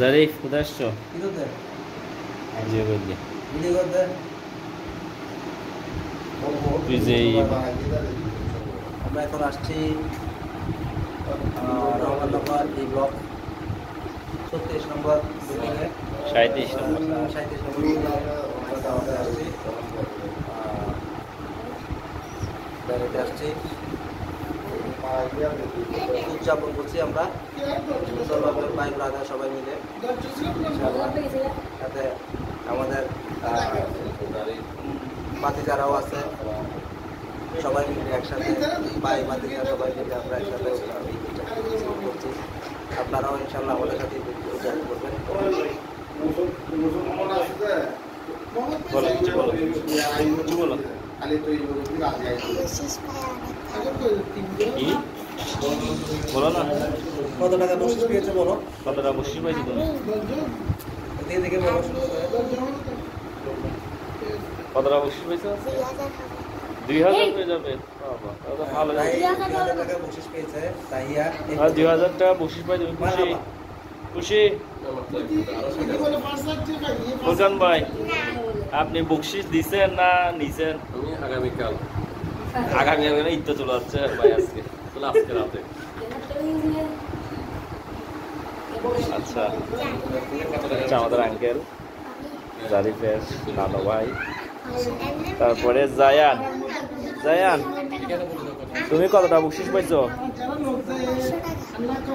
জারিফ কোথায় আসছো? আমরা এখন আসছি রহমাননগর এই ব্লক 36 নম্বর বিল্ডিংয়ে 37 নম্বর আমরা আসছি বেড়াতে আসছি উদযাপন করছি আমরা সুন্দরভাবে ভাই ব্রাদার সবাই মিলে সাথে আমাদের বাতিজারাও আছে সবাই মিলে একসাথে ভাই বাতিজা সবাই মিলে আমরা একসাথে করছি। আপনারাও ইনশাল্লাহ আমাদের সাথে উদযাপন করবেন। বলো না কত টাকা বকশিশ পেয়েছে বলো? কত টাকা বকশিশ পাইছো তুমি? দেখে বলো কত টাকা বকশিশ পাইছো? 2000 পেয়ে যাবে। বাবা তাহলে ভালো। 2000 টাকা বকশিশ পেয়েছে তাইয়া। আর 2000 টাকা বকশিশ পাই তুমি খুশি? খুশি? ফুরকান ভাই আপনি বকশিশ দিছেন না নিছেন? আমি আগামীকাল ঈদ তো চলে যাচ্ছে ভাই আজকে রাতে। আচ্ছা আমাদের আঙ্কেল জারিফের নানো ভাই, তারপরে জায়ান তুমি কতটা বকশিশ পাইছো?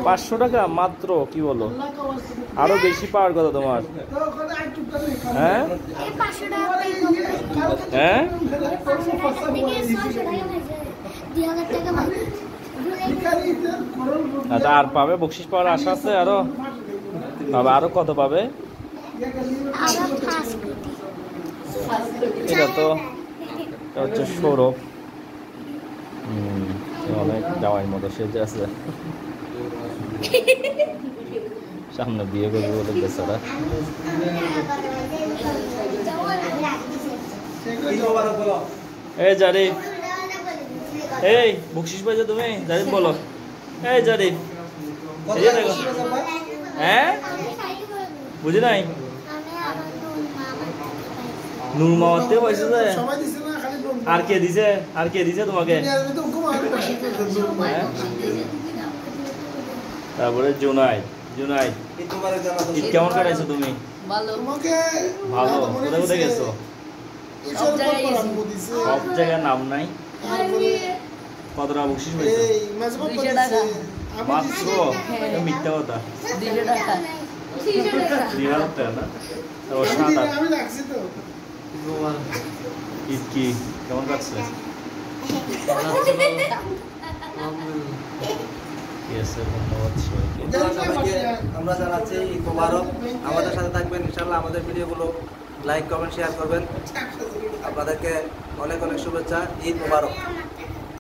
500 টাকা মাত্র? কি বলো, আরো বেশি পাওয়ার কথা তোমার। হ্যাঁ হ্যাঁ আচ্ছা আর পাবে বকশিশ পাওয়ার আশা আছে? আরো পাবে? আরো কত পাবে? এটা তো হচ্ছে সৌরভ, অনেক জামাইয়ের মতো সেজে আছে, সামনে বিয়ে করবে বলে বেচারা। এই জারিফ, এই বকশিশ পাইছো তুমি? জারিফ বলো, এই জারিফ দেখো। হ্যাঁ বুঝি নাই, নূর মামাতে পাইছো যে? আর কে দিছে তোমাকে? তারপরে জুনাইদ ঈদ কেমন কাটাইছো তুমি? ভালো। কোথায় গেছো? সব জায়গায় নাম নাই। কত টাকা বকশিশ পাইছো? মাত্র? মিথ্যা কথা। 2000 টাকা না? ঈদ কি কেমন কাটছে? আমরা জানাচ্ছি ঈদ মোবারক। আমাদের সাথে থাকবেন ইনশাল্লাহ, আমাদের ভিডিওগুলো লাইক কমেন্ট শেয়ার করবেন। আপনাদেরকে অনেক শুভেচ্ছা। ঈদ মোবারক।